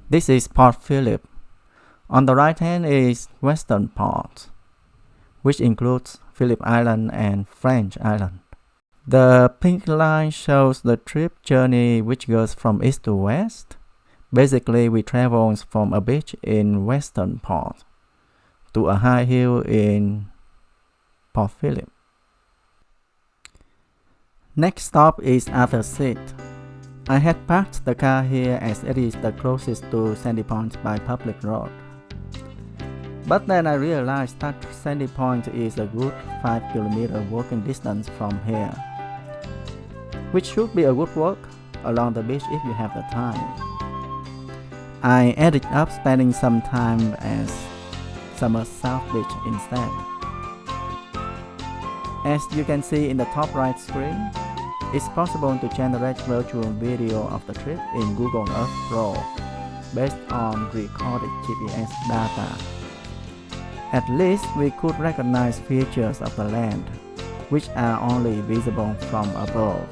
This is Port Phillip. On the right hand is Western Port, which includes Phillip Island and French Island. The pink line shows the trip journey which goes from east to west. Basically, we travel from a beach in Western Port to a high hill in Port Phillip. Next stop is Arthur's Seat. I had parked the car here as it is the closest to Sandy Point by public road. But then I realized that Sandy Point is a good 5-kilometer walking distance from here, which should be a good walk along the beach if you have the time. I ended up spending some time at Summer South Beach instead. As you can see in the top right screen, it's possible to generate virtual video of the trip in Google Earth Pro based on recorded GPS data. At least we could recognize features of the land, which are only visible from above.